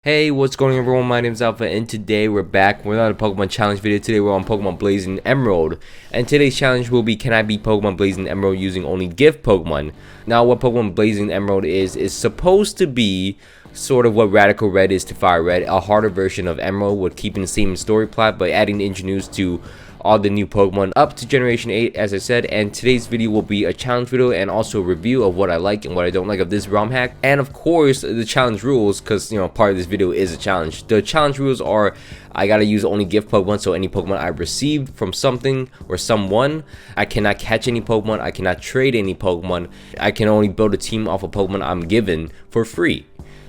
Hey, what's going on everyone? My name is Alpha and today we're back. We're not a Pokemon challenge video. Today we're on Pokemon Blazing Emerald. And today's challenge will be, can I beat Pokemon Blazing Emerald using only gift Pokemon? Now what Pokemon Blazing Emerald is supposed to be sort of what Radical Red is to Fire Red. A harder version of Emerald with keeping the same story plot but adding the introduce to all the new Pokemon up to Generation 8 as I said. And today's video will be a challenge video and also a review of what I like and what I don't like of this ROM hack. And of course the challenge rules, because part of this video is a challenge. The challenge rules are I gotta use only gift Pokemon, so any Pokemon I received from something or someone. I cannot catch any Pokemon, I cannot trade any Pokemon, I can only build a team off of Pokemon I'm given for free,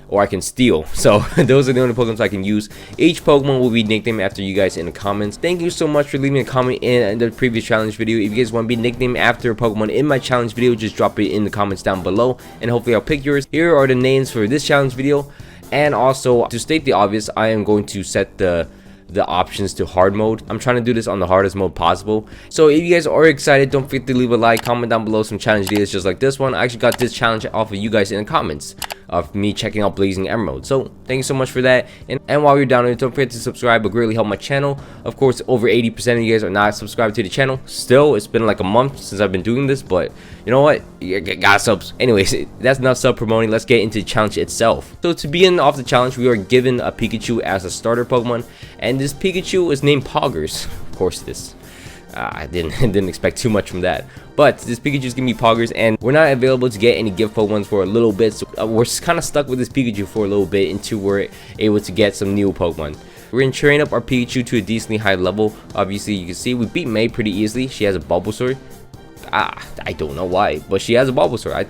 or I can steal. So those are the only Pokemon I can use. Each Pokemon will be nicknamed after you guys in the comments. Thank you so much for leaving a comment in the previous challenge video. If you guys want to be nicknamed after a Pokemon in my challenge video, just drop it in the comments down below and hopefully I'll pick yours. Here are the names for this challenge video. And also, to state the obvious, I am going to set the options to hard mode. I'm trying to do this on the hardest mode possible. So if you guys are excited, don't forget to leave a like, comment down below some challenge ideas just like this one. I actually got this challenge off of you guys in the comments of me checking out Blazing Emerald. So thank you so much for that. And while you're down there, don't forget to subscribe. It greatly help my channel. Of course, over 80% of you guys are not subscribed to the channel. Still, it's been like a month since I've been doing this, but you know what? You got subs. Anyways, that's not sub promoting. Let's get into the challenge itself. So to begin off the challenge, we are given a Pikachu as a starter Pokemon, and this Pikachu is named Poggers. Of course, this. I didn't expect too much from that, but this Pikachu is gonna be Poggers, and we're not available to get any gift Pokemon for a little bit, so we're kind of stuck with this Pikachu for a little bit until we're able to get some new Pokemon. We're gonna train up our Pikachu to a decently high level. Obviously, you can see we beat May pretty easily. She has a Bulbasaur. I don't know why, but she has a Bulbasaur.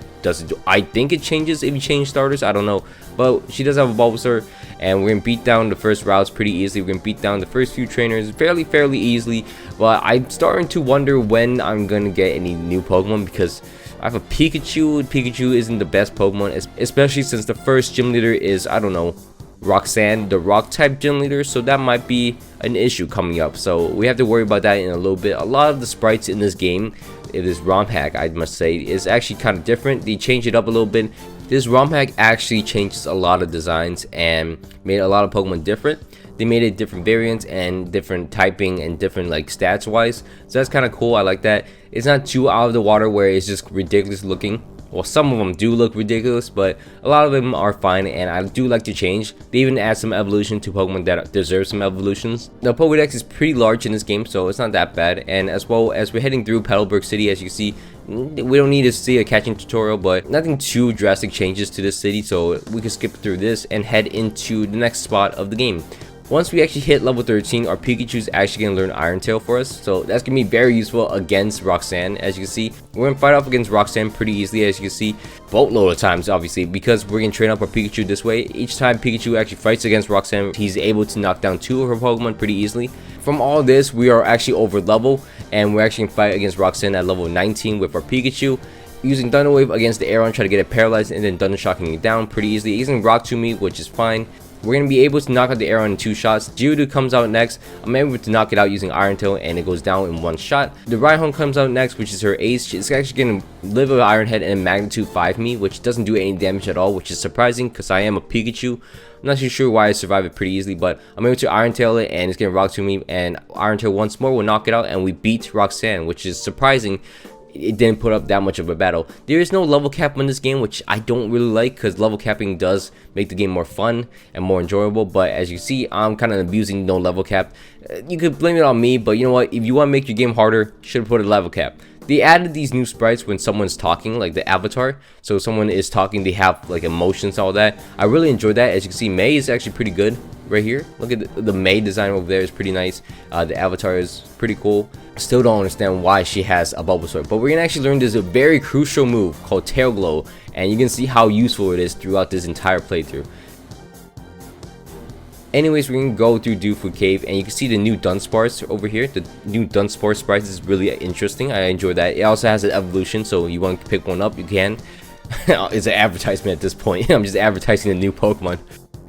I think it changes if you change starters. I don't know, but she does have a Bulbasaur, and we're gonna beat down the first routes pretty easily. We're gonna beat down the first few trainers fairly easily. But I'm starting to wonder when I'm gonna get any new Pokemon, because I have a Pikachu. Pikachu isn't the best Pokemon, especially since the first gym leader is, I don't know, Roxanne, the rock type gym leader, so that might be an issue coming up. So we have to worry about that in a little bit. A lot of the sprites in this game, this ROM hack, I must say, is actually kind of different. They changed it up a little bit. This ROM hack actually changes a lot of designs and made a lot of Pokemon different. They made it different variants and different typing and different like stats wise, so that's kind of cool. I like that. It's not too out of the water where it's just ridiculous looking. Well, some of them do look ridiculous, but a lot of them are fine, and I do like to change. They even add some evolution to Pokemon that deserve some evolutions. The Pokédex is pretty large in this game, so it's not that bad. And as well as we're heading through Petalburg City, as you see, we don't need to see a catching tutorial, but nothing too drastic changes to this city, so we can skip through this and head into the next spot of the game. Once we actually hit level 13, our Pikachu is actually going to learn Iron Tail for us, so that's going to be very useful against Roxanne. As you can see, we're going to fight off against Roxanne pretty easily, as you can see, boatload of times obviously, because we're going to train up our Pikachu this way. Each time Pikachu actually fights against Roxanne, he's able to knock down 2 of her Pokemon pretty easily. From all this, we are actually over level, and we're actually going to fight against Roxanne at level 19 with our Pikachu, using Thunder Wave against the Aeron, try to get it paralyzed, and then Thunder Shocking it down pretty easily. He's going to Rock to me, which is fine. We're going to be able to knock out the Aeron in 2 shots. Geodude comes out next. I'm able to knock it out using Iron Tail, and it goes down in 1 shot. The Rhyhorn comes out next, which is her ace. It's actually going to live with Iron Head and Magnitude 5 me, which doesn't do any damage at all, which is surprising because I am a Pikachu. I'm not too sure why I survived it pretty easily, but I'm able to Iron Tail it, and it's going to Rock to me, and Iron Tail once more will knock it out, and we beat Roxanne, which is surprising. It didn't put up that much of a battle. There is no level cap in this game, which I don't really like, because level capping does make the game more fun and more enjoyable. But as you see, I'm kind of abusing no level cap. You could blame it on me, but you know what, if you want to make your game harder, you should have put a level cap. They added these new sprites when someone's talking, like the avatar. So someone is talking, they have like emotions, all that. I really enjoyed that. As you can see, May is actually pretty good right here. Look at the May design over there is pretty nice. The avatar is pretty cool. Still don't understand why she has a Bulbasaur, but we're gonna actually learn this a very crucial move called Tail Glow, and you can see how useful it is throughout this entire playthrough. Anyways, we're gonna go through Dewfoot Cave, and you can see the new Dunsparce over here. The new Dunsparce sprite is really interesting. I enjoy that. It also has an evolution, so you want to pick one up, you can. It's an advertisement at this point. I'm just advertising a new Pokemon.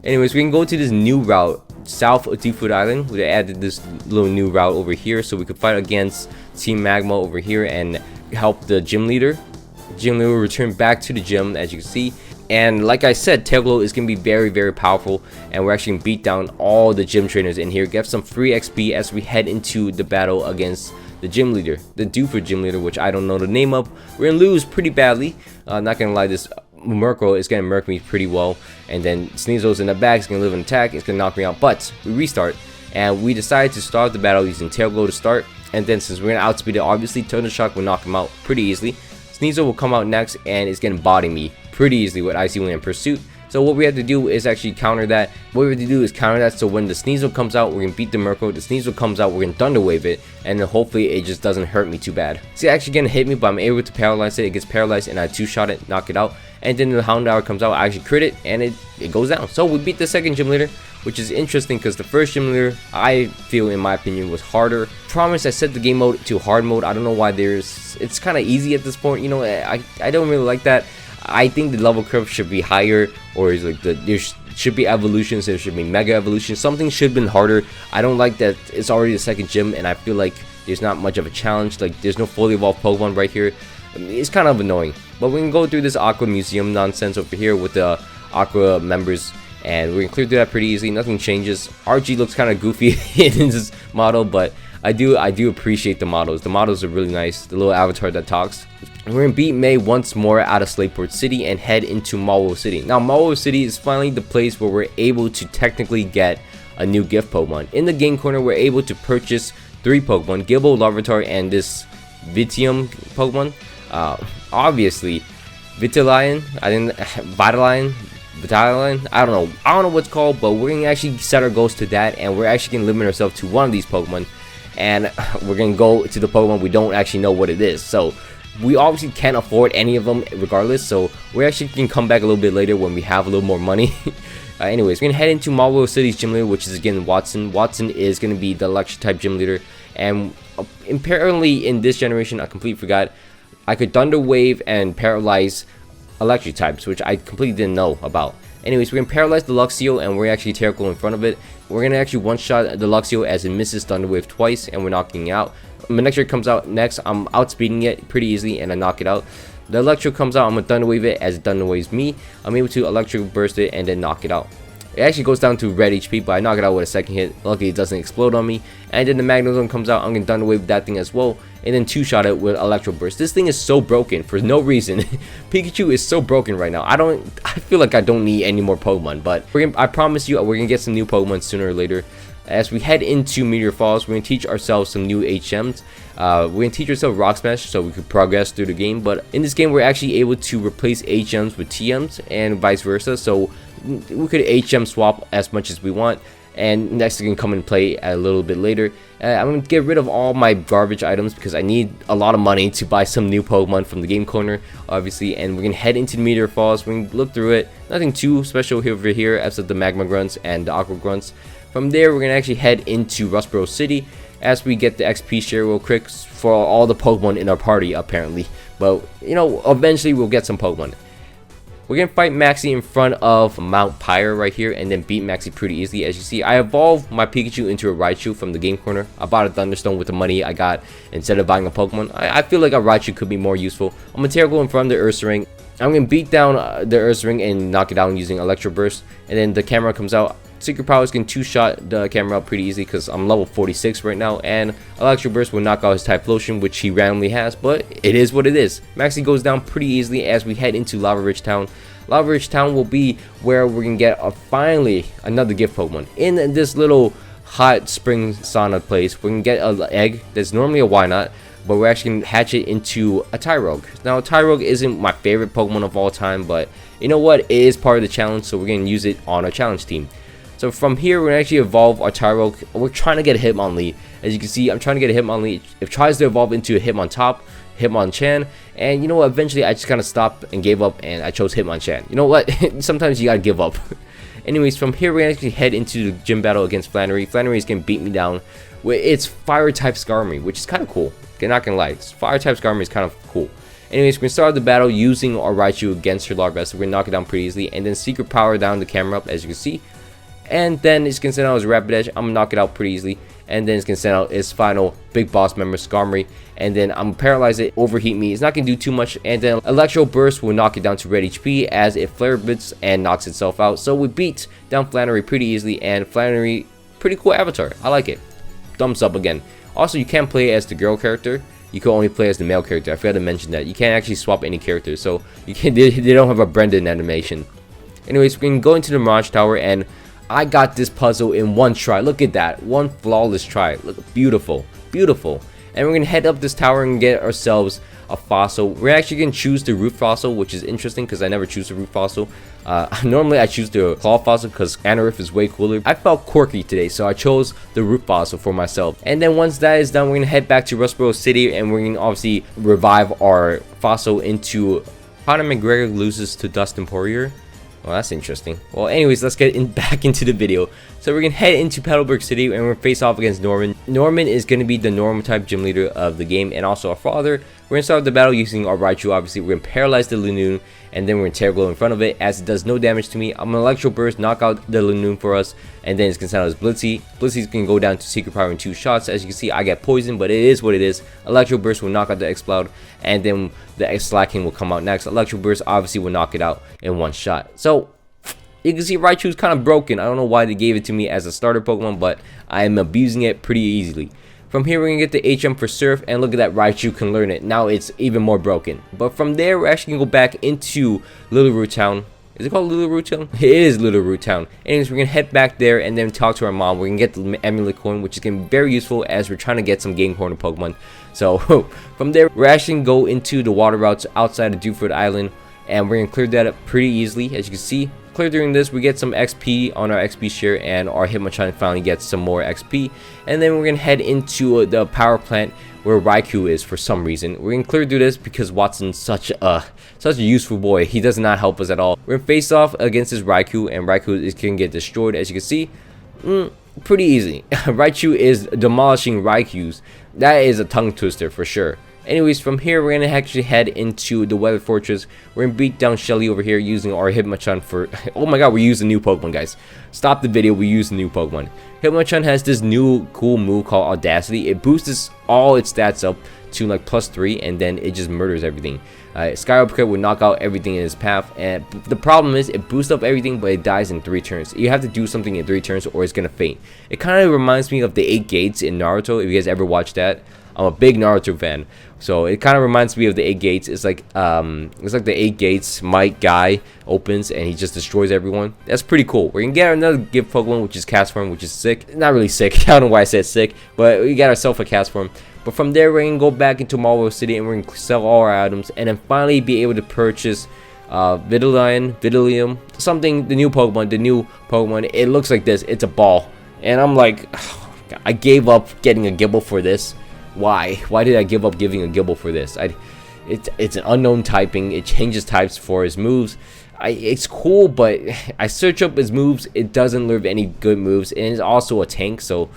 Anyways, we can go to this new route south of Dewfoot Island. We added this little new route over here, so we could fight against Team Magma over here and help the gym leader. The gym leader will return back to the gym, as you can see. And like I said, Tail Glow is going to be very, very powerful, and we're actually going to beat down all the gym trainers in here, get some free XP as we head into the battle against the gym leader, the Doofer gym leader, which I don't know the name of. We're going to lose pretty badly. Not going to lie, this Murkrow is going to murk me pretty well, and then Sneasel's in the back, it's going to live an attack, it's going to knock me out, but we restart, and we decided to start the battle using Tail Glow to start, and then since we're going to outspeed it, obviously, Thunder Shock will knock him out pretty easily. Sneasel will come out next, and it's going to body me pretty easily with Icy Wind and Pursuit. So what we have to do is actually counter that. What we have to do is counter that, so when the Sneasel comes out, we're going to beat the Murkrow. The Sneasel comes out, we're going to Thunder Wave it, and then hopefully it just doesn't hurt me too bad. See, actually going to hit me, but I'm able to paralyze it. It gets paralyzed, and I two-shot it, knock it out. And then the Houndour comes out, I actually crit it, and it goes down. So we beat the second gym leader, which is interesting because the first gym leader, I feel, in my opinion, was harder. Promise, I set the game mode to hard mode. I don't know why it's kind of easy at this point. You know, I don't really like that. I think the level curve should be higher, or is like there should be evolutions, there should be mega evolutions. Something should have been harder. I don't like that it's already the second gym, and I feel like there's not much of a challenge. Like, there's no fully evolved Pokemon right here. I mean, it's kind of annoying. But we can go through this Aqua Museum nonsense over here with the Aqua members, and we can clear through that pretty easily. Nothing changes. RG looks kind of goofy in this model, but I do appreciate the models. The models are really nice. The little avatar that talks. We're gonna beat May once more out of Slateport City and head into Malwa City. Now, Malwa City is finally the place where we're able to technically get a new gift Pokemon. In the game corner, we're able to purchase 3 Pokemon: Gilbo, Larvitar, and this Vitium Pokemon. Obviously, Vitalion, I don't know what's called, but we're gonna actually set our goals to that, and we're actually gonna limit ourselves to one of these Pokemon, and we're gonna go to the Pokemon we don't actually know what it is. So we obviously can't afford any of them regardless, so we actually can come back a little bit later when we have a little more money. Anyways, we're gonna head into Malwa City's gym leader, which is again Watson. Watson is gonna be the electric type gym leader, and apparently in this generation, I completely forgot, I could Thunder Wave and paralyze electric types, which I completely didn't know about. Anyways, we're gonna paralyze the Luxio, and we're actually Tail Glow in front of it. We're gonna actually one-shot the Luxio as it misses Thunder Wave twice, and we're knocking it out. Manectric comes out next. I'm outspeeding it pretty easily, and I knock it out. The Electro comes out. I'm gonna Thunder Wave it as it Thunder Waves me. I'm able to Electric Burst it and then knock it out. It actually goes down to red HP, but I knock it out with a second hit. Luckily, it doesn't explode on me. And then the Magnezone comes out. I'm gonna Thunder Wave that thing as well, and then two-shot it with Electro Burst. This thing is so broken for no reason. Pikachu is so broken right now. I feel like I don't need any more Pokemon, but I promise you, we're gonna get some new Pokemon sooner or later. As we head into Meteor Falls, we're going to teach ourselves some new HMs. We're going to teach ourselves Rock Smash so we could progress through the game. But in this game, we're actually able to replace HMs with TMs and vice versa. So we could HM swap as much as we want. And next, we can come and play a little bit later. I'm going to get rid of all my garbage items because I need a lot of money to buy some new Pokemon from the game corner, obviously. And we're going to head into the Meteor Falls. We're going to look through it. Nothing too special over here except the Magma Grunts and the Aqua Grunts. From there, we're going to actually head into Rustboro City as we get the XP share real quick for all the Pokemon in our party, apparently. But, you know, eventually we'll get some Pokemon. We're going to fight Maxie in front of Mount Pyre right here and then beat Maxie pretty easily. As you see, I evolved my Pikachu into a Raichu from the game corner. I bought a Thunderstone with the money I got instead of buying a Pokemon. I feel like a Raichu could be more useful. I'm going to Tail Glow in front of the Ursaring. I'm going to beat down the Ursaring and knock it down using Electro Burst. And then the camera comes out. Secret Powers can two-shot the camera out pretty easy because I'm level 46 right now, and Electro Burst will knock out his Typhlosion, which he randomly has, but it is what it is. Maxie goes down pretty easily as we head into Lava Ridge Town. Lava Ridge Town will be where we're going to get finally another gift Pokemon. In this little hot spring sauna place, we're going to get an egg that's normally a Wynot, but we're actually going to hatch it into a Tyrogue. Now, Tyrogue isn't my favorite Pokemon of all time, but you know what? It is part of the challenge, so we're going to use it on our challenge team. So from here, we're going to actually evolve our Tyrogue. We're trying to get a Hitmonlee. As you can see, I'm trying to get a Hitmonlee. It tries to evolve into a Hitmontop, Hitmonchan. And you know what? Eventually, I just kind of stopped and gave up, and I chose Hitmonchan. You know what? Sometimes you got to give up. Anyways, from here, we're going to actually head into the gym battle against Flannery. Flannery is going to beat me down with its Fire-type Skarmory, which is kind of cool. Okay, not going to lie. Fire-type Skarmory is kind of cool. Anyways, we're going to start the battle using our Raichu against her Larvesta. We're going to knock it down pretty easily. And then Secret Power down the camera up, as you can see. And then it's going to send out his Rapid Edge. I'm going to knock it out pretty easily. and then it's gonna send out its final big boss member, Skarmory, and then I'm paralyze it, overheat me. It's not gonna do too much, and then Electro Burst will knock it down to red HP as it flare bits and knocks itself out. So we beat down Flannery pretty easily, and Flannery, pretty cool avatar. I like it. Thumbs up again. Also, you can't play as the girl character. You can only play as the male character. I forgot to mention that. You can't actually swap any characters, so you can't. They don't have a Brendan animation. Anyways, we can go into the Mirage Tower, and I got this puzzle in one try. Look at that, one flawless try. Look, beautiful, beautiful. And we're gonna head up this tower and get ourselves a fossil. We're actually gonna choose the root fossil, which is interesting because I never choose the root fossil. Normally I choose the claw fossil because Anorith is way cooler. I felt quirky today, so I chose the root fossil for myself. And then once that is done, we're gonna head back to Rustboro City, and we're gonna obviously revive our fossil into Conor McGregor loses to Dustin Poirier. Well, that's interesting. Well, anyways, let's get back into the video. So we're gonna head into Petalburg City, and we're gonna face off against Norman. Norman is gonna be the normal type gym leader of the game, and also our father. We're gonna start the battle using our Raichu. Obviously, we're gonna paralyze the Linoon, and then we're gonna Terra Glow in front of it, as it does no damage to me. I'm gonna Electro Burst, knock out the Linoon for us, and then it's gonna send out his Blitzy. Blitzy's gonna go down to Secret Power in 2 shots. As you can see, I get poisoned, but it is what it is. Electro Burst will knock out the Exploud, and then the Slaking will come out next. Electro Burst obviously will knock it out in 1 shot. So you can see Raichu is kind of broken. I don't know why they gave it to me as a starter Pokemon, but I am abusing it pretty easily. From here, we're going to get the HM for Surf, and look at that, Raichu can learn it. Now it's even more broken. But from there, we're actually going to go back into Little Root Town. Is it called Little Root Town? It is Little Root Town. Anyways, we're going to head back there and then talk to our mom. We're going to get the Amulet Coin, which is going to be very useful as we're trying to get some Game Corner Pokemon. So from there, we're actually going to go into the water routes outside of Dewford Island, and we're going to clear that up pretty easily. As you can see, clear during this, we get some XP on our XP share, and our Hitmonchan finally gets some more XP. And then we're gonna head into the power plant where Raikou is for some reason. We're gonna clear through this because Watson's such a useful boy. He does not help us at all. We're gonna face off against this Raikou, and Raikou is gonna get destroyed. As you can see, pretty easy. Raichu is demolishing Raikous. That is a tongue twister for sure. Anyways, from here, we're going to actually head into the Weather Fortress. We're going to beat down Shelly over here using our Hitmonchan for... Oh my god, we used a new Pokemon, guys. Stop the video, we used a new Pokemon. Hitmonchan has this new cool move called Audacity. It boosts all its stats up to like +3, and then it just murders everything. Sky Uppercut will knock out everything in its path, and the problem is it boosts up everything, but it dies in 3 turns. You have to do something in 3 turns or it's going to faint. It kind of reminds me of the 8 Gates in Naruto, if you guys ever watched that. I'm a big Naruto fan, so it kind of reminds me of the 8 Gates. It's like the 8 Gates Might guy opens and he just destroys everyone. That's pretty cool. We're gonna get another gift Pokemon, which is Castform, which is sick. Not really sick. I don't know why I said sick, but we got ourselves a Castform. But from there, we're gonna go back into Malwa City and we're gonna sell all our items, and then finally be able to purchase Vidalium, something, the new Pokemon. It looks like this. It's a ball, and I'm like, oh, I gave up getting a Gibble for this. Why did I give up giving a Gibble for this? It's an unknown typing. It changes types for his moves. It's cool, but I search up his moves. It doesn't learn any good moves, and it's also a tank, so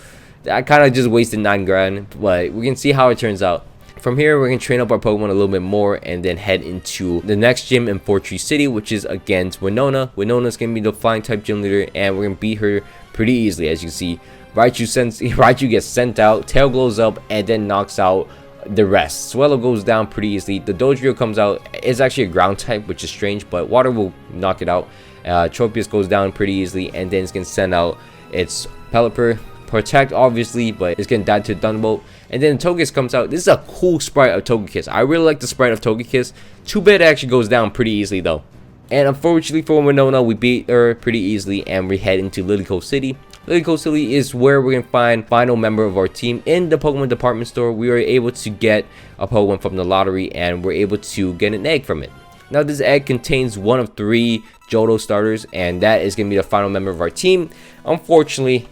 I kind of just wasted 9 grand, but we can see how it turns out. From here, we're going to train up our Pokemon a little bit more and then head into the next gym in Fortree City, which is against Winona. Winona's going to be the flying type gym leader, and we're going to beat her pretty easily. As you can see, Raichu gets sent out, Tail glows up, and then knocks out the rest. Swellow goes down pretty easily. The Dodrio comes out. It's actually a ground type, which is strange, but water will knock it out. Tropius goes down pretty easily, and then it's going to send out its Pelipper. Protect, obviously, but it's going to die to Thunderbolt. And then Togekiss comes out. This is a cool sprite of Togekiss. I really like the sprite of Togekiss. Too bad it actually goes down pretty easily, though. And unfortunately for Winona, we beat her pretty easily, and we head into Lilycove City. Lilycove City is where we're going to find final member of our team in the Pokemon department store. We were able to get a Pokemon from the lottery, and we're able to get an egg from it. Now, this egg contains one of 3 Johto starters, and that is going to be the final member of our team. Unfortunately,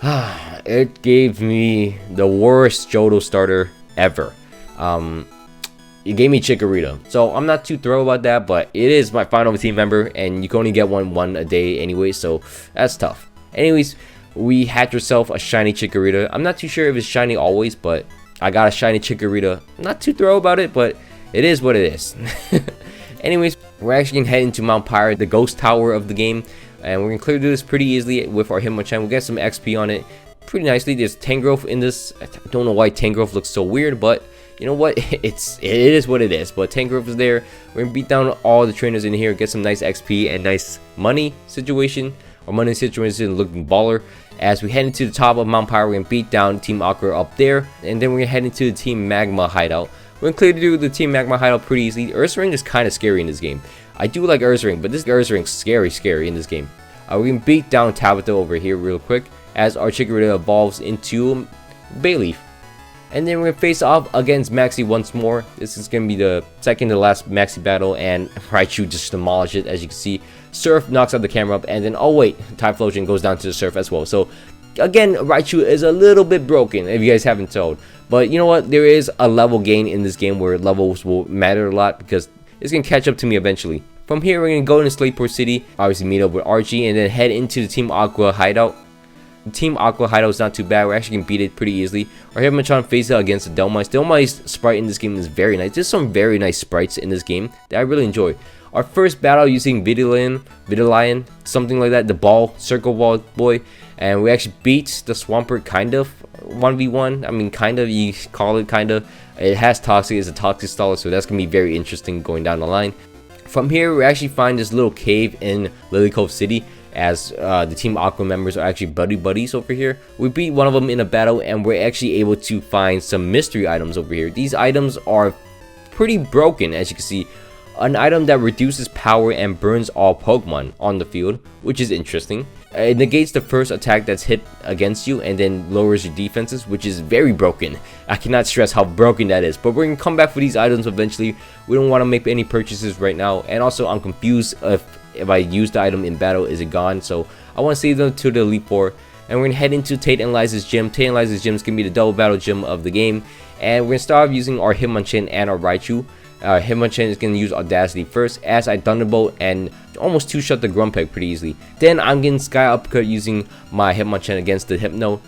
it gave me the worst Johto starter ever. It gave me Chikorita, so I'm not too thrilled about that, but it is my final team member, and you can only get one a day anyway, so that's tough. Anyways, we hatched ourselves a shiny Chikorita. I'm not too sure if it's shiny always, but I got a shiny Chikorita. I'm not too thrilled about it, but it is what it is. Anyways, we're actually gonna head into Mount Pyre, the ghost tower of the game, and we're gonna clear through this pretty easily with our Hitmonchan. We'll get some XP on it. pretty nicely. There's Tangrowth in this. I don't know why Tangrowth looks so weird, but you know what? It is what it is. But Tangrowth is there. We're gonna beat down all the trainers in here, get some nice XP and nice money situation. Our money situation looking baller. As we head into the top of Mount Pyre, we're gonna beat down Team Aqua up there, and then we're gonna head into the Team Magma hideout. We're gonna clear through the Team Magma hideout pretty easily. Ursaring is kind of scary in this game. I do like Ursaring, but this Ursaring's scary in this game. We're gonna beat down Tabitha over here real quick as our Chikorita evolves into Bayleaf. And then we're gonna face off against Maxie once more. This is gonna be the second to last Maxie battle, and Raichu just demolished it. As you can see, Surf knocks out the camera up, and then oh wait, Typhlosion goes down to the Surf as well. So again, Raichu is a little bit broken if you guys haven't told. But you know what? There is a level gain in this game where levels will matter a lot because it's gonna catch up to me eventually. From here, we're gonna go into Slateport City, obviously meet up with Archie, and then head into the Team Aqua hideout. The Team Aqua hideout is not too bad. We're actually gonna beat it pretty easily. Our Hitmonchan faces against the Delmice. Delmice sprite in this game is very nice. There's some very nice sprites in this game that I really enjoy. Our first battle using Vidalion, something like that, the ball, circle ball boy, and we actually beat the Swampert kind of 1v1. I mean, kind of, you call it kind of. It has Toxic, it's a Toxic Staller, so that's gonna be very interesting going down the line. From here, we actually find this little cave in Lily Cove City, as the Team Aqua members are actually buddies over here. We beat one of them in a battle, and we're actually able to find some mystery items over here. These items are pretty broken, as you can see. An item that reduces power and burns all Pokemon on the field, which is interesting. It negates the first attack that's hit against you and then lowers your defenses, which is very broken. I cannot stress how broken that is, but we're gonna come back for these items eventually. We don't want to make any purchases right now, and also I'm confused if I use the item in battle, is it gone? So I want to save them to the Elite Four, and we're gonna head into Tate and Liza's gym. Tate and Liza's gym is gonna be the double battle gym of the game, and we're gonna start off using our Hitmonchan and our Raichu. Hitmonchan is going to use Audacity first as I Thunderbolt and almost two-shot the Grumpig pretty easily. Then I'm getting Sky Uppercut using my Hitmonchan against the Hypno.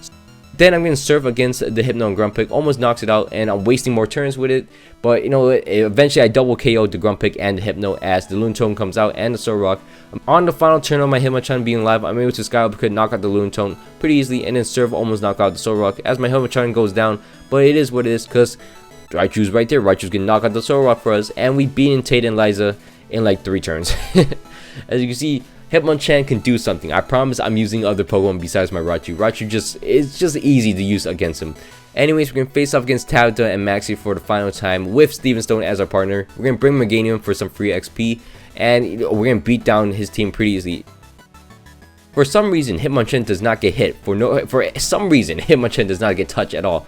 Then I'm going to Surf against the Hypno and Grumpig, almost knocks it out, and I'm wasting more turns with it. But you know, eventually I double KO'd the Grumpig and the Hypno as the Lunatone comes out and the Solrock. On the final turn of my Hitmonchan being live, I'm able to Sky Uppercut, knock out the Lunatone pretty easily, and then Surf almost knock out the Solrock as my Hitmonchan goes down. But it is what it is, because Raichu's right there. Raichu's gonna knock out the Solrock for us, and we beat Tate and Liza in like 3 turns. As you can see, Hitmonchan can do something. I promise I'm using other Pokemon besides my Raichu. Raichu it's just easy to use against him. Anyways, we're gonna face off against Tabitha and Maxie for the final time with Steven Stone as our partner. We're gonna bring Meganium for some free XP, and we're gonna beat down his team pretty easily. For some reason, Hitmonchan does not get hit. For some reason, Hitmonchan does not get touched at all.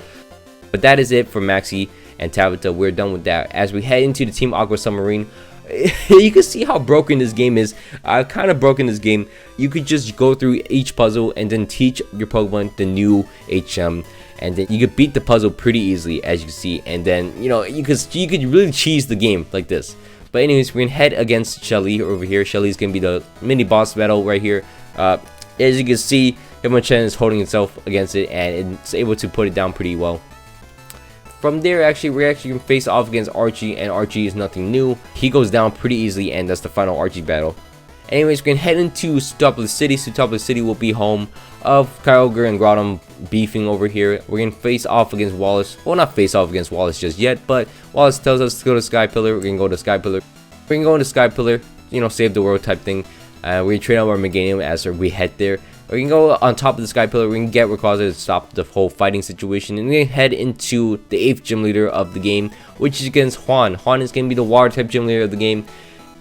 But that is it for Maxie and Tabitha. We're done with that. As we head into the Team Aqua Submarine, you can see how broken this game is. I've kind of broken this game. You could just go through each puzzle and then teach your Pokemon the new HM, and then you could beat the puzzle pretty easily, as you can see. And then you know you could really cheese the game like this. But anyways, we're gonna head against Shelly over here. Shelly's gonna be the mini boss battle right here. As you can see, Hitmonchan is holding itself against it, and it's able to put it down pretty well. From there, we're actually going to face off against Archie, and Archie is nothing new. He goes down pretty easily, and that's the final Archie battle. Anyways, we're going to head into Sootopolis City. Sootopolis City will be home of Kyogre and Groudon beefing over here. We're going to face off against Wallace. Well, not face off against Wallace just yet, but Wallace tells us to go to Sky Pillar. We're going to go to Sky Pillar. We're going to go into Sky Pillar, you know, save the world type thing. We're going to train out our Meganium as we head there. We can go on top of the Sky Pillar. We can get Rayquaza to stop the whole fighting situation, and we can head into the 8th gym leader of the game, which is against Juan. Juan is going to be the water type gym leader of the game.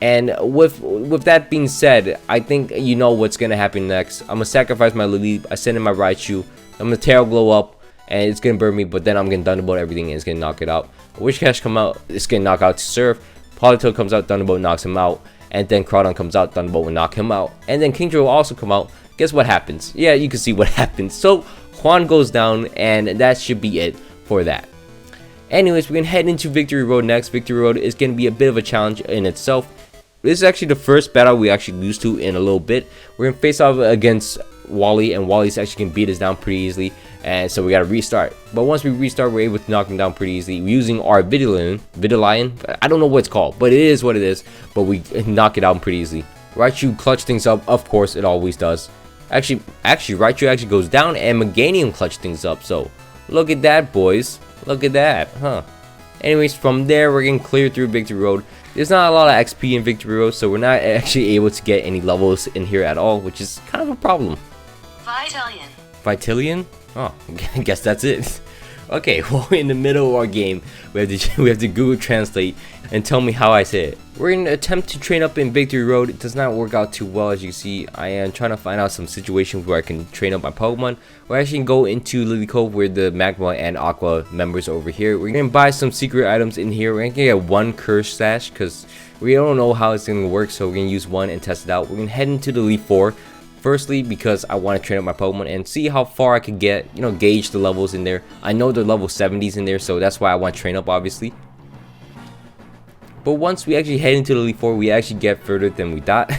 And with that being said, I think you know what's going to happen next. I'm going to sacrifice my Lily. I send in my Raichu. I'm going to Terra Glow up, and it's going to burn me, but then I'm going to Thunderbolt everything, and it's going to knock it out. Wishcash come out. It's going to knock out to Surf. Politoed comes out. Thunderbolt knocks him out. And then Groudon comes out. Thunderbolt will knock him out. And then Kingdra will also come out. Guess what happens? Yeah, you can see what happens. So Juan goes down, and that should be it for that. Anyways, we're gonna head into Victory Road next. Victory Road is gonna be a bit of a challenge in itself. This is actually the first battle we actually lose to in a little bit. We're gonna face off against Wally, and Wally's actually gonna beat us down pretty easily, and so we gotta restart. But once we restart, we're able to knock him down pretty easily using our Vidalion. I don't know what it's called, but it is what it is. But we knock it out pretty easily. Raichu clutch things up, of course it always does. Actually, Raichu actually goes down, and Meganium clutch things up. So look at that, boys. Look at that, huh? Anyways, from there we're getting clear through Victory Road. There's not a lot of XP in Victory Road, so we're not actually able to get any levels in here at all, which is kind of a problem. Vitallion. Vitallion? Oh, I guess that's it. Okay, well, in the middle of our game, we have to Google Translate and tell me how I say it. We're going to attempt to train up in Victory Road. It does not work out too well, as you can see. I am trying to find out some situations where I can train up my Pokemon. We're actually going to go into Lily Cove, where the Magma and Aqua members are over here. We're going to buy some secret items in here. We're going to get one Curse Sash, because we don't know how it's going to work, so we're going to use one and test it out. We're going to head into the Elite Four. Firstly, because I want to train up my Pokemon and see how far I can get, you know, gauge the levels in there. I know they're level 70s in there, so that's why I want to train up, obviously. But once we actually head into the Elite Four, we actually get further than we thought.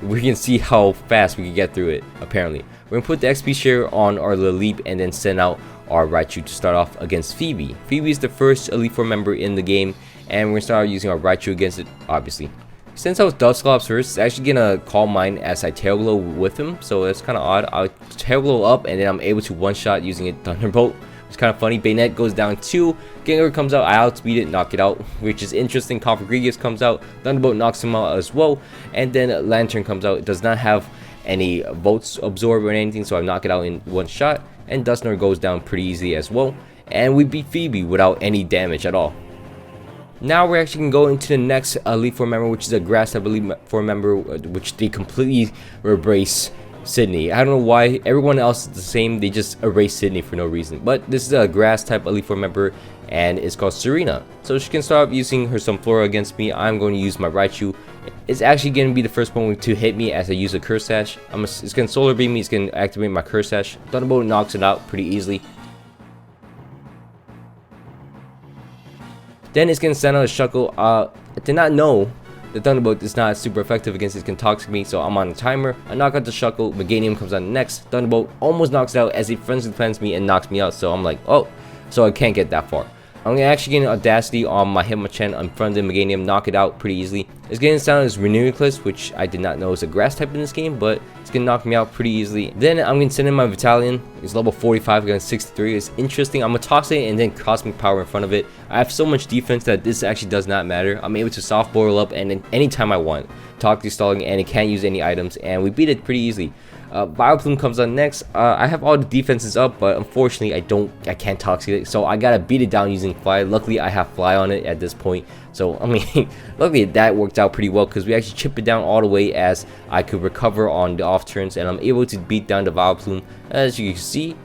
We can see how fast we can get through it, apparently. We're going to put the XP share on our little leap and then send out our Raichu to start off against Phoebe. Phoebe is the first Elite Four member in the game, and we're going to start using our Raichu against it, obviously. Since I was Dusclops first, it's actually gonna call mine as I Tail Glow with him, so that's kind of odd. I'll Tail Glow up, and then I'm able to one-shot using it Thunderbolt. It's kind of funny. Bayonet goes down 2, Gengar comes out, I outspeed it, knock it out, which is interesting. Cofagrigus comes out, Thunderbolt knocks him out as well, and then Lantern comes out. It does not have any volts absorb or anything, so I knock it out in one shot, and Dusknoir goes down pretty easily as well, and we beat Phoebe without any damage at all. Now we're actually going to go into the next Elite Four member, which is a Grass type Elite Four member, which they completely erase Sydney. I don't know why. Everyone else is the same. They just erase Sydney for no reason. But this is a Grass type Elite Four member, and it's called Serena. So she can start using her Sunflora against me. I'm going to use my Raichu. It's actually going to be the first one to hit me as I use a Curse Sash. It's going to Solar Beam me. It's going to activate my Curse Sash. Thunderbolt knocks it out pretty easily. Then it's going to send out a Shuckle. I did not know the Thunderbolt is not super effective against it. It can Toxic me, so I'm on a timer. I knock out the Shuckle. Meganium comes out next. Thunderbolt almost knocks it out as it frenzy plants me and knocks me out. So I'm like, oh, so I can't get that far. I'm going to actually get an Audacity on my Hitmonchan in front of the Meganium, knock it out pretty easily. It's getting sound as Renewiclus, which I did not know is a Grass type in this game, but it's going to knock me out pretty easily. Then I'm going to send in my Vitallion. It's level 45 against 63. It's interesting. I'm going to toss it and then Cosmic Power in front of it. I have so much defense that this actually does not matter. I'm able to soft boil up and anytime I want. Toxic Stalling, and it can't use any items, and we beat it pretty easily. Vileplume comes on next. I have all the defenses up, but unfortunately I can't Toxic it, so I gotta beat it down using Fly. Luckily I have Fly on it at this point, so I mean luckily that worked out pretty well, because we actually chip it down all the way as I could recover on the off turns, and I'm able to beat down the Vileplume. As you can see,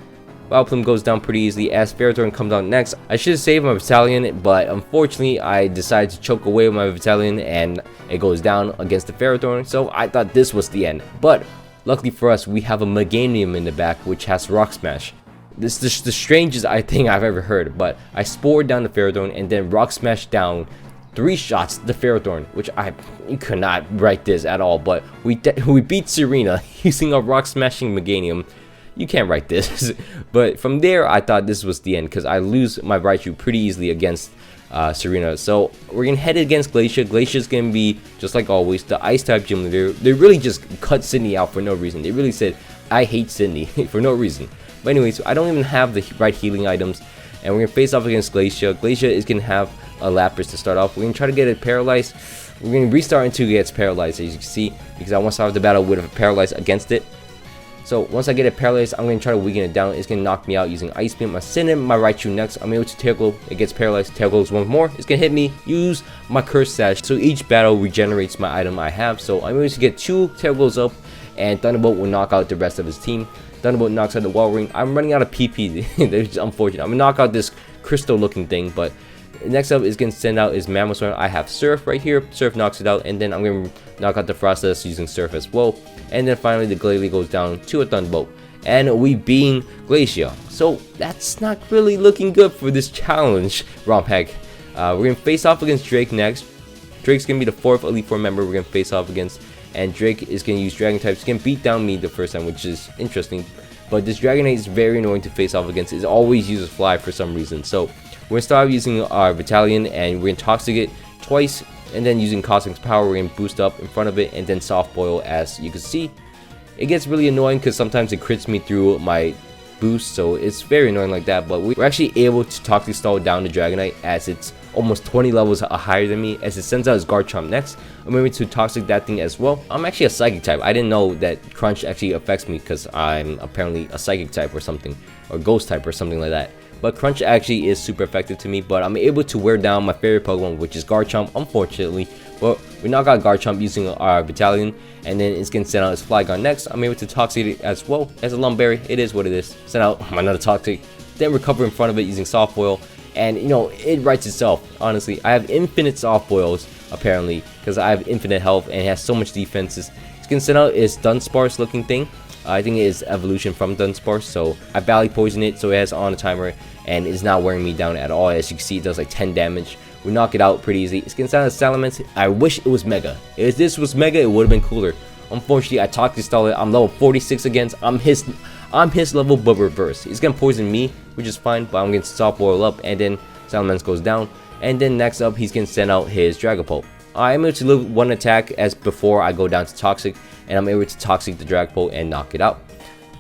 Vileplume goes down pretty easily as Ferrothorn comes out next. I should have saved my Vitallion, but unfortunately I decided to choke away with my Vitallion and it goes down against the Ferrothorn, so I thought this was the end. But luckily for us, we have a Meganium in the back which has Rock Smash. This is the strangest thing I've ever heard, but I Spored down the Ferrothorn and then Rock Smash down 3 shots the Ferrothorn, which you could not write this at all, but we beat Serena using a Rock Smashing Meganium. You can't write this. But from there I thought this was the end, because I lose my Raichu pretty easily against Serena. So we're gonna head against Glacia. Glacia's gonna be just like always the Ice type gym leader. They really just cut Sydney out for no reason. They really said I hate Sydney for no reason. But anyways, I don't even have the right healing items, and we're gonna face off against Glacia. Glacia is gonna have a Lapras to start off. We're gonna try to get it paralyzed. We're gonna restart until it gets paralyzed, as you can see, because I want to start the battle with a paralyzed against it. So once I get it paralyzed, I'm going to try to weaken it down. It's going to knock me out using Ice Beam. I'm sending my Raichu next. I'm able to Tail Glow. It gets paralyzed. Tail Glows once more. It's going to hit me. Use my Curse Sash. So each battle regenerates my item I have. So I'm able to get 2 Tail Glows up, and Thunderbolt will knock out the rest of his team. Thunderbolt knocks out the Wall Ring. I'm running out of PP. That's unfortunate. I'm going to knock out this crystal looking thing, but next up is going to send out is Mamoswine. I have Surf right here. Surf knocks it out, and then I'm going to knock out the Frostless using Surf as well. And then finally the Glalie goes down to a Thunderbolt, and we being Glacia. So that's not really looking good for this challenge, ROMHACK. We're going to face off against Drake next. Drake's going to be the 4th Elite Four member we're going to face off against, and Drake is going to use Dragon types. He's going to beat down me the first time, which is interesting. But this Dragonite is very annoying to face off against. It always uses Fly for some reason. So we're going to start using our Vitallion, and we're going to Toxic it twice, and then using Cosmic Power, we're going to boost up in front of it, and then Soft Boil, as you can see. It gets really annoying because sometimes it crits me through my boost, so it's very annoying like that. But we're actually able to Toxic Stall down the Dragonite as it's almost 20 levels higher than me, as it sends out his Garchomp next. I'm able to Toxic that thing as well. I'm actually a Psychic type. I didn't know that Crunch actually affects me because I'm apparently a Psychic type or something, or Ghost type or something like that. But Crunch actually is super effective to me, but I'm able to wear down my favorite Pokemon, which is Garchomp, unfortunately. But we knock out Garchomp using our Battalion, and then it's going to send out its Flygon next. I'm able to Toxic it as well as a Lumberry. It is what it is. Send out another Toxic, then recover in front of it using Soft Boil. And you know, it writes itself, honestly. I have infinite Soft Boils, apparently, because I have infinite health and it has so much defenses. It's going to send out its Dunsparce looking thing. I think it is evolution from Dunsparce, so I Valley Poison it, so it has on a timer, and it's not wearing me down at all. As you can see, it does like 10 damage. We knock it out pretty easy. It's gonna sound like Salamence. I wish it was Mega. If this was Mega, it would have been cooler. Unfortunately, I Toxic Stall it. I'm level 46 against. I'm his level, but reverse. He's gonna poison me, which is fine, but I'm gonna Soft Boil up, and then Salamence goes down. And then next up, he's gonna send out his Dragapult. I'm able to live one attack as before I go down to Toxic, and I'm able to Toxic the Dragapult and knock it out.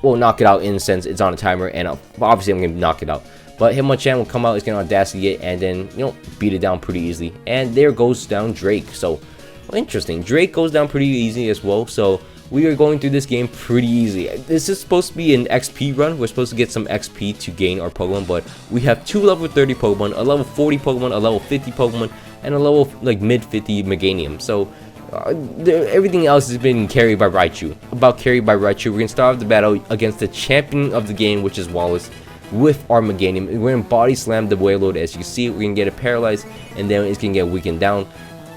Well, knock it out in the sense it's on a timer, and obviously I'm gonna knock it out. But Hitmonchan will come out, it's gonna Audacity it, and then, you know, beat it down pretty easily. And there goes down Drake. So, well, interesting. Drake goes down pretty easy as well. So, we are going through this game pretty easy. This is supposed to be an XP run. We're supposed to get some XP to gain our Pokemon, but we have 2 level 30 Pokemon, a level 40 Pokemon, a level 50 Pokemon, and a level like mid 50 Meganium. So, everything else has been carried by Raichu. About carried by Raichu, we're gonna start off the battle against the champion of the game, which is Wallace, with our Meganium. We're gonna Body Slam the Wailord. As you can see, we're gonna get it paralyzed, and then it's gonna get weakened down.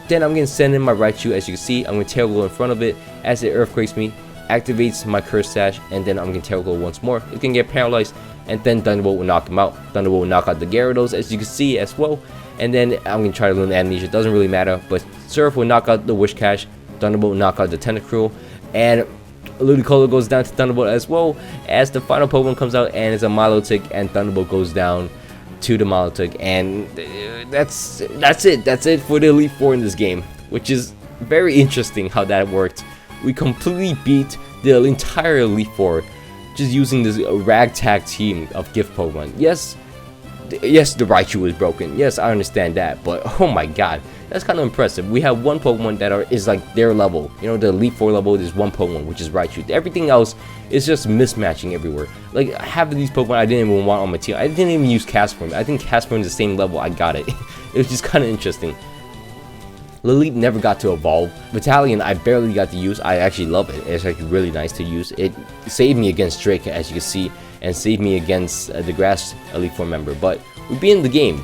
Then I'm gonna send in my Raichu. As you can see, I'm gonna Tail Glow in front of it as it Earthquakes me, activates my Curse Sash, and then I'm gonna Tail Glow once more. It's gonna get paralyzed, and then Thunderbolt will knock him out. Thunderbolt will knock out the Gyarados, as you can see as well. And then I'm gonna try to learn Amnesia. Doesn't really matter, but Surf will knock out the Wishcash. Thunderbolt will knock out the Tentacruel, and Ludicolo goes down to Thunderbolt as well, as the final Pokemon comes out, and it's a Milotic, and Thunderbolt goes down to the Milotic, and that's it for the Elite Four in this game, which is very interesting how that worked. We completely beat the entire Elite Four just using this ragtag team of gift Pokemon. Yes, the Raichu was broken. Yes, I understand that, but oh my god, that's kind of impressive. We have one Pokemon that is like their level. You know, the Elite Four level is one Pokemon, which is Raichu. Everything else is just mismatching everywhere. Like, half of these Pokemon I didn't even want on my team. I didn't even use Casper. I think Casper is the same level. I got it. It was just kind of interesting. Lilith never got to evolve. Battalion I barely got to use. I actually love it. It's actually really nice to use. It saved me against Drake, as you can see, and saved me against the Grass Elite Four member. But we beat in the game.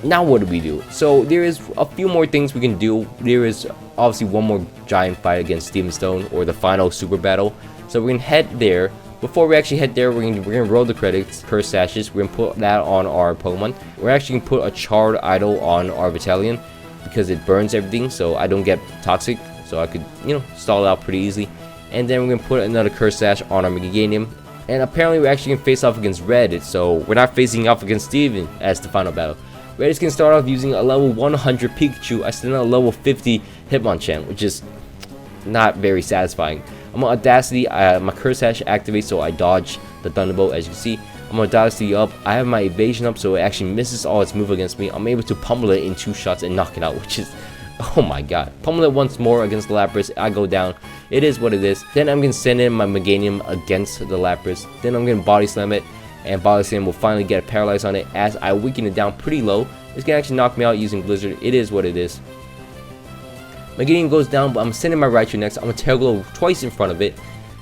Now what do we do? So there is a few more things we can do. There is obviously one more giant fight against Steven Stone, or the final super battle. So we're gonna head there. Before we actually head there, we're gonna roll the credits, Curse Sashes. We're gonna put that on our Pokemon. We're actually gonna put a Charred Idol on our Battalion, because it burns everything, so I don't get toxic, so I could, you know, stall it out pretty easily. And then we're gonna put another Curse Sash on our Meganium, and apparently we're actually gonna face off against Red, so we're not facing off against Steven as the final battle. Red is gonna start off using a level 100 Pikachu. I send out a level 50 Hitmonchan, which is not very satisfying. I'm on Audacity, my Curse Sash activates, so I dodge the Thunderbolt. As you can see, I'm on Audacity up. I have my evasion up, so it actually misses all its move against me. I'm able to pummel it in 2 shots and knock it out, which is, oh my god. Pummel it once more against the Lapras. I go down. It is what it is. Then I'm gonna send in my Meganium against the Lapras. Then I'm gonna Body Slam it, and Body Slam will finally get paralyzed on it as I weaken it down pretty low. It's gonna actually knock me out using Blizzard. It is what it is. Meganium goes down, but I'm sending my Raichu next. I'm gonna Tail Glow twice in front of it,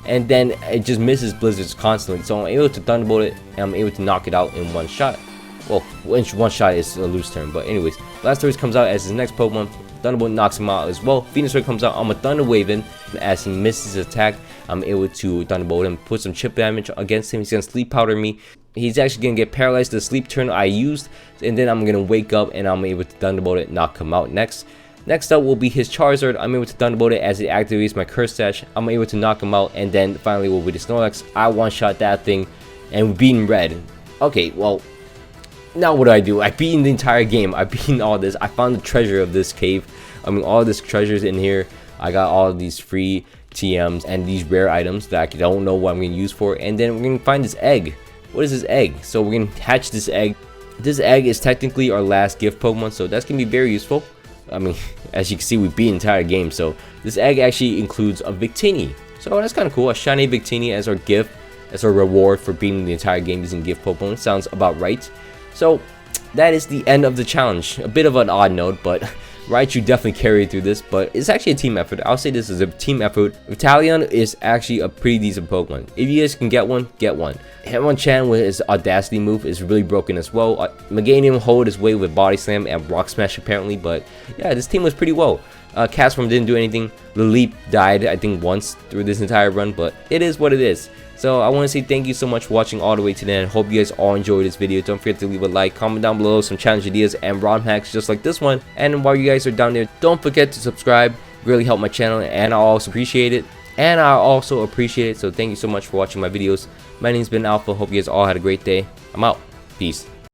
and then it just misses Blizzards constantly. So I'm able to Thunderbolt it, and I'm able to knock it out in 1 shot. Well, one shot is a loose term, but anyways, Blastoise comes out as his next Pokemon. Thunderbolt knocks him out as well. Venusaur comes out. I'm a Thunder Wave in, as he misses his attack. I'm able to Thunderbolt him, put some chip damage against him. He's gonna Sleep Powder me. He's actually gonna get paralyzed the sleep turn I used, and then I'm gonna wake up and I'm able to Thunderbolt it, knock him out next. Next up will be his Charizard. I'm able to Thunderbolt it as it activates my Curse Sash. I'm able to knock him out, and then finally will be the Snorlax. I one-shot that thing, and we're beating Red. Okay, well, now what do? I beat the entire game. I beat all this. I found the treasure of this cave. I mean, all this treasures in here. I got all of these free TMs and these rare items that I don't know what I'm going to use for. And then we're going to find this egg. What is this egg? So we're going to hatch this egg. This egg is technically our last gift Pokemon, so that's going to be very useful. I mean, as you can see, we beat the entire game. So this egg actually includes a Victini. So that's kind of cool. A shiny Victini as our gift, as our reward for beating the entire game using gift Pokemon. Sounds about right. So that is the end of the challenge. A bit of an odd note, but Raichu definitely carried through this, but it's actually a team effort. I'll say this is a team effort. Vitalion is actually a pretty decent Pokemon. If you guys can get one, get one. Hitmonchan with his Audacity move is really broken as well. Meganium hold his way with Body Slam and Rock Smash apparently, but yeah, this team was pretty well. Castform didn't do anything. Leap died, I think, once through this entire run, but it is what it is. So I want to say thank you so much for watching all the way to the end. Hope you guys all enjoyed this video. Don't forget to leave a like, comment down below some challenge ideas and ROM hacks just like this one. And while you guys are down there, don't forget to subscribe. Really help my channel, and I also appreciate it. So thank you so much for watching my videos. My name's been Alpha. Hope you guys all had a great day. I'm out. Peace.